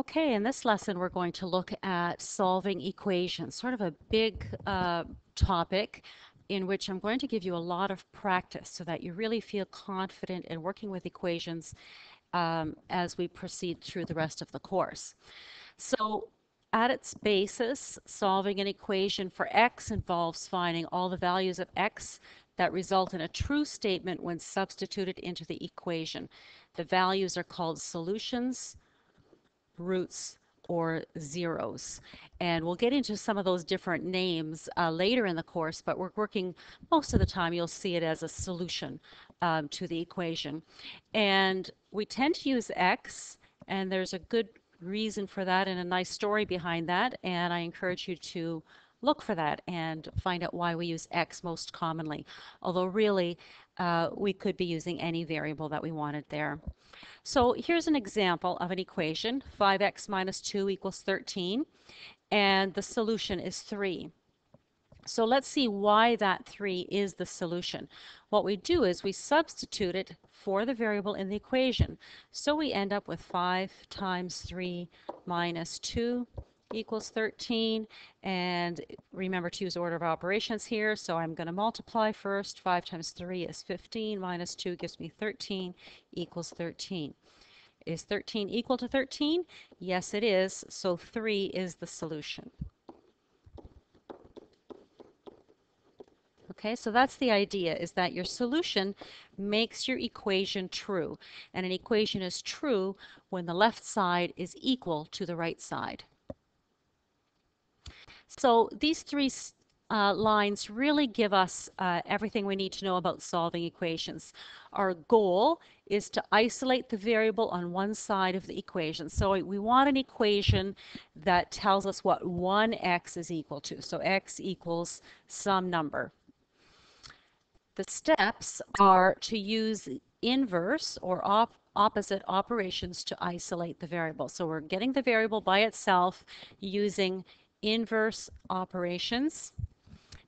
Okay, in this lesson, we're going to look at solving equations, sort of a big topic in which I'm going to give you a lot of practice so that you really feel confident in working with equations as we proceed through the rest of the course. So, at its basis, solving an equation for x involves finding all the values of x that result in a true statement when substituted into the equation. The values are called solutions, roots, or zeros. And we'll get into some of those different names later in the course, but we're working most of the time, you'll see it as a solution to the equation. And we tend to use x, and there's a good reason for that and a nice story behind that. And I encourage you to look for that and find out why we use x most commonly. Although really, we could be using any variable that we wanted there. So here's an example of an equation. 5x minus 2 equals 13, and the solution is 3. So let's see why that 3 is the solution. What we do is we substitute it for the variable in the equation. So we end up with 5 times 3 minus 2 equals 13. And remember to use order of operations here. So I'm going to multiply first. 5 times 3 is 15 minus 2 gives me 13 equals 13. Is 13 equal to 13? Yes, it is. So 3 is the solution. Okay, so that's the idea, is that your solution makes your equation true. And an equation is true when the left side is equal to the right side. So these three lines really give us everything we need to know about solving equations. Our goal is to isolate the variable on one side of the equation. So we want an equation that tells us what 1x is equal to. So x equals some number. The steps are to use inverse or opposite operations to isolate the variable. So we're getting the variable by itself using inverse operations.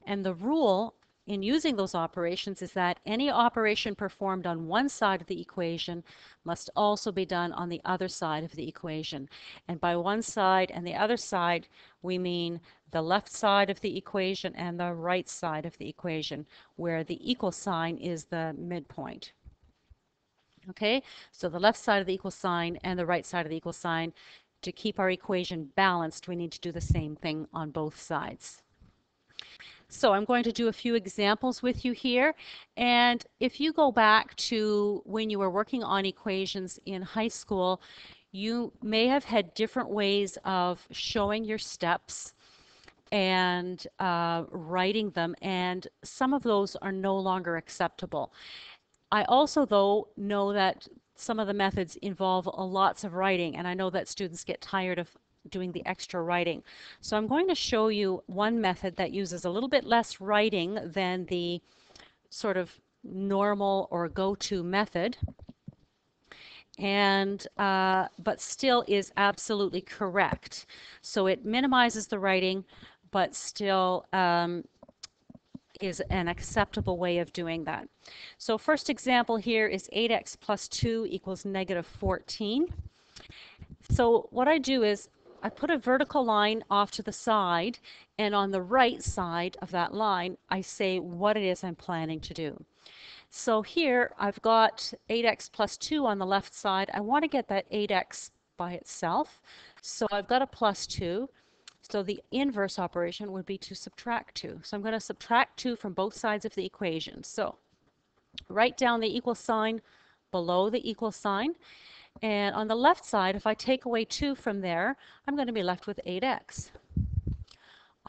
And the rule in using those operations is that any operation performed on one side of the equation must also be done on the other side of the equation. And by one side and the other side, we mean the left side of the equation and the right side of the equation, where the equal sign is the midpoint. Okay, so the left side of the equal sign and the right side of the equal sign. To keep our equation balanced, we need to do the same thing on both sides. So I'm going to do a few examples with you here. And if you go back to when you were working on equations in high school, you may have had different ways of showing your steps and writing them, and some of those are no longer acceptable. I also, though, know that some of the methods involve lots of writing, and I know that students get tired of doing the extra writing. So I'm going to show you one method that uses a little bit less writing than the sort of normal or go-to method, and but still is absolutely correct. So it minimizes the writing, but still is an acceptable way of doing that. So first example here is 8x plus 2 equals negative 14. So what I do is I put a vertical line off to the side, and on the right side of that line, I say what it is I'm planning to do. So here I've got 8x plus 2 on the left side. I want to get that 8x by itself. So I've got a plus 2. So the inverse operation would be to subtract 2. So I'm going to subtract 2 from both sides of the equation. So write down the equal sign below the equal sign. And on the left side, if I take away 2 from there, I'm going to be left with 8x.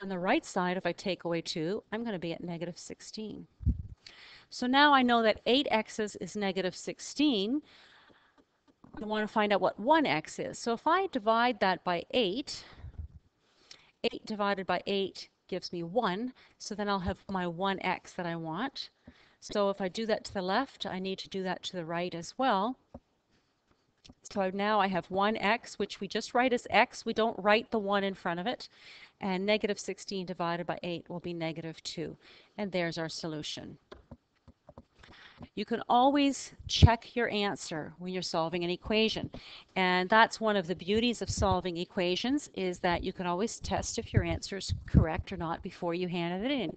On the right side, if I take away 2, I'm going to be at negative 16. So now I know that 8x's is negative 16. I want to find out what 1x is. So if I divide that by 8, 8 divided by 8 gives me 1. So then I'll have my 1x that I want. So if I do that to the left, I need to do that to the right as well. So now I have 1x, which we just write as x. We don't write the 1 in front of it. And negative 16 divided by 8 will be negative 2. And there's our solution. You can always check your answer when you're solving an equation. And that's one of the beauties of solving equations, is that you can always test if your answer is correct or not before you hand it in.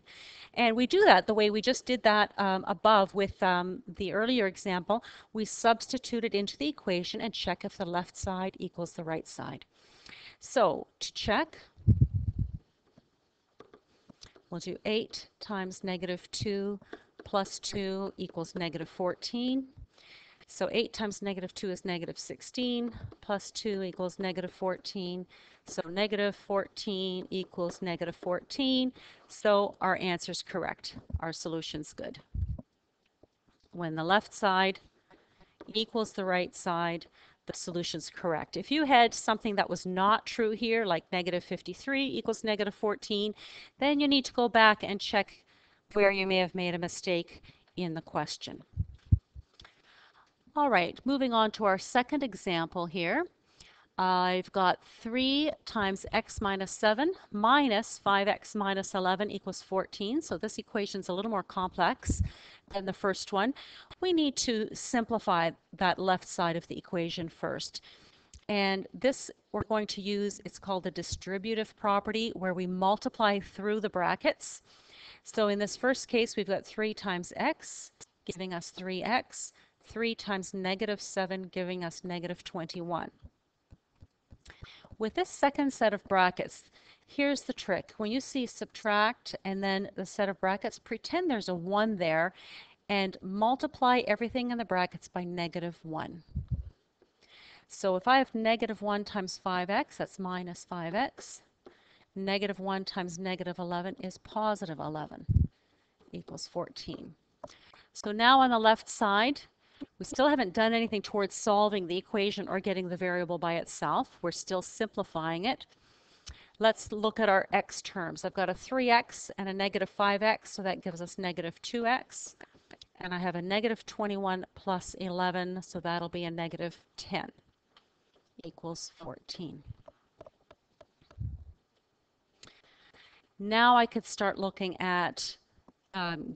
And we do that the way we just did that above with the earlier example. We substitute it into the equation and check if the left side equals the right side. So to check, we'll do 8 times negative 2 plus 2 equals negative 14. So 8 times negative 2 is negative 16, plus 2 equals negative 14. So negative 14 equals negative 14. So our answer is correct. Our solution's good. When the left side equals the right side, the solution's correct. If you had something that was not true here, like negative 53 equals negative 14, then you need to go back and check where you may have made a mistake in the question. All right, moving on to our second example here. I've got 3 times x minus 7 minus 5x minus 11 equals 14. So this equation's a little more complex than the first one. We need to simplify that left side of the equation first. And this we're going to use, it's called the distributive property, where we multiply through the brackets. So in this first case, we've got 3 times x, giving us 3x. 3 times negative 7 giving us negative 21. With this second set of brackets, here's the trick. When you see subtract and then the set of brackets, pretend there's a 1 there and multiply everything in the brackets by negative 1. So if I have negative 1 times 5x, that's minus 5x. Negative 1 times negative 11 is positive 11, equals 14. So now on the left side, we still haven't done anything towards solving the equation or getting the variable by itself. We're still simplifying it. Let's look at our x terms. I've got a 3x and a negative 5x, so that gives us negative 2x. And I have a negative 21 plus 11, so that'll be a negative 10, equals 14. Now I could start looking at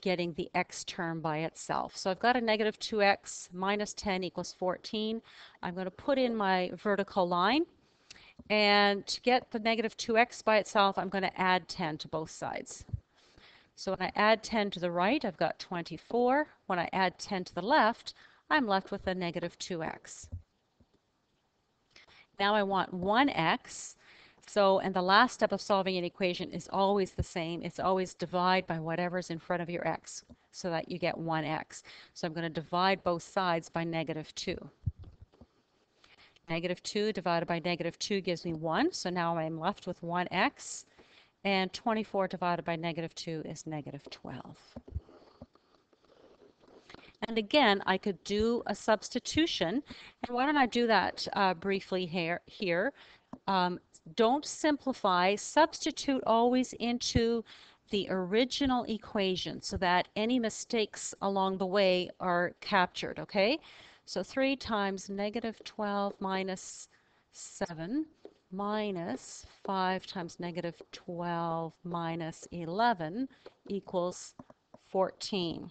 getting the x term by itself. So I've got a negative 2x minus 10 equals 14. I'm going to put in my vertical line. And to get the negative 2x by itself, I'm going to add 10 to both sides. So when I add 10 to the right, I've got 24. When I add 10 to the left, I'm left with a negative 2x. Now I want 1x. So, and the last step of solving an equation is always the same. It's always divide by whatever's in front of your x so that you get 1x. So I'm going to divide both sides by negative 2. Negative 2 divided by negative 2 gives me 1. So now I'm left with 1x. And 24 divided by negative 2 is negative 12. And again, I could do a substitution. And why don't I do that briefly here. Don't simplify. Substitute always into the original equation so that any mistakes along the way are captured, okay? So 3 times negative 12 minus 7 minus 5 times negative 12 minus 11 equals 14.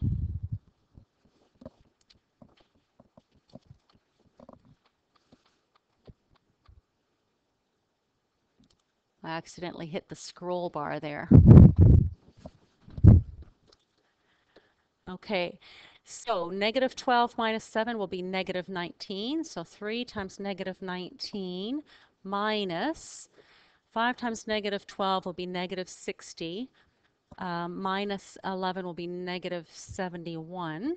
I accidentally hit the scroll bar there. Okay, so negative 12 minus 7 will be negative 19. So 3 times negative 19 minus 5 times negative 12 will be negative 60. Minus 11 will be negative 71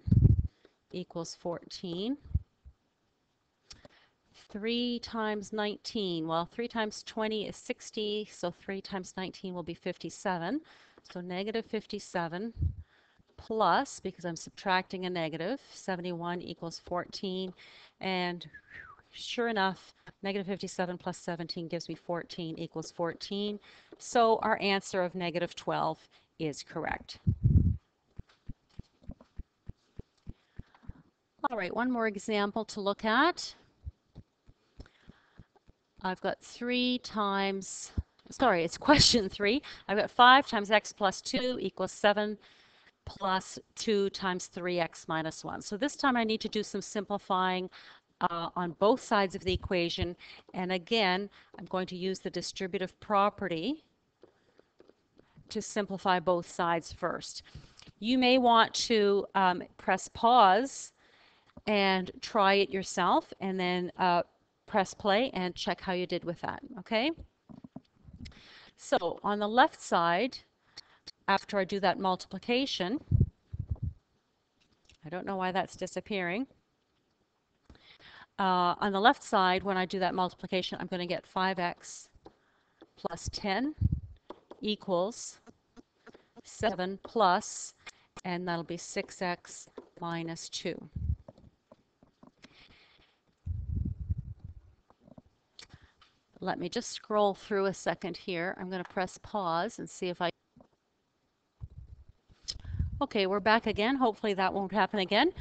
equals 14. 3 times 19, well, 3 times 20 is 60, so 3 times 19 will be 57. So negative 57 plus, because I'm subtracting a negative, 71 equals 14. And sure enough, negative 57 plus 17 gives me 14 equals 14. So our answer of negative 12 is correct. All right, one more example to look at. I've got 3 times, sorry, it's question 3. I've got 5 times x plus 2 equals 7 plus 2 times 3x minus 1. So this time I need to do some simplifying on both sides of the equation. And again, I'm going to use the distributive property to simplify both sides first. You may want to press pause and try it yourself, and then press play and check how you did with that, okay? So on the left side, after I do that multiplication, I don't know why that's disappearing. On the left side, when I do that multiplication, I'm going to get 5x plus 10 equals 7 plus, and that'll be 6x minus 2. Let me just scroll through a second here. I'm going to press pause and see if I... Okay, we're back again. Hopefully that won't happen again.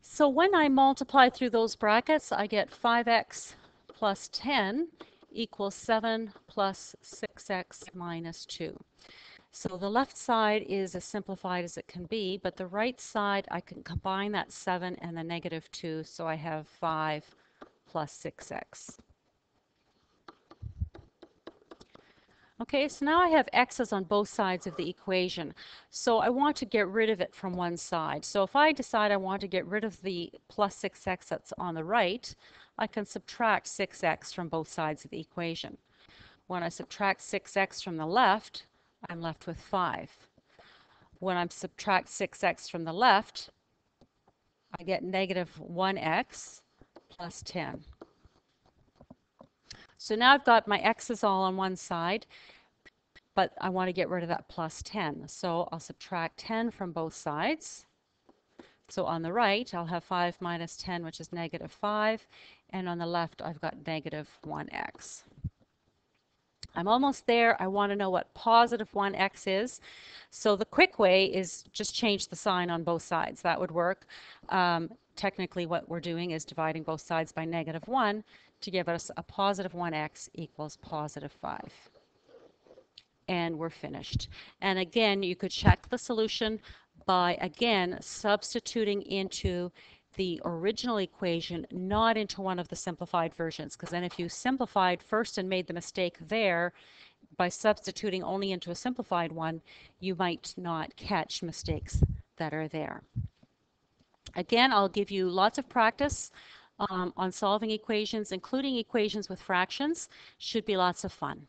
So when I multiply through those brackets, I get 5x plus 10 equals 7 plus 6x minus 2. So the left side is as simplified as it can be, but the right side, I can combine that 7 and the negative 2, so I have 5 plus 6x. Okay, so now I have x's on both sides of the equation. So I want to get rid of it from one side. So if I decide I want to get rid of the plus 6x that's on the right, I can subtract 6x from both sides of the equation. When I subtract 6x from the left, I'm left with 5. When I subtract 6x from the left, I get negative 1x plus 10. So now I've got my x's all on one side, but I want to get rid of that plus 10. So I'll subtract 10 from both sides. So on the right, I'll have 5 minus 10, which is negative 5. And on the left, I've got negative 1x. I'm almost there. I want to know what positive 1x is. So the quick way is just change the sign on both sides. That would work. Technically, what we're doing is dividing both sides by negative 1 to give us a positive 1x equals positive 5. And we're finished. And again, you could check the solution by, again, substituting into the original equation, not into one of the simplified versions. Because then if you simplified first and made the mistake there, by substituting only into a simplified one, you might not catch mistakes that are there. Again, I'll give you lots of practice on solving equations, including equations with fractions. Should be lots of fun.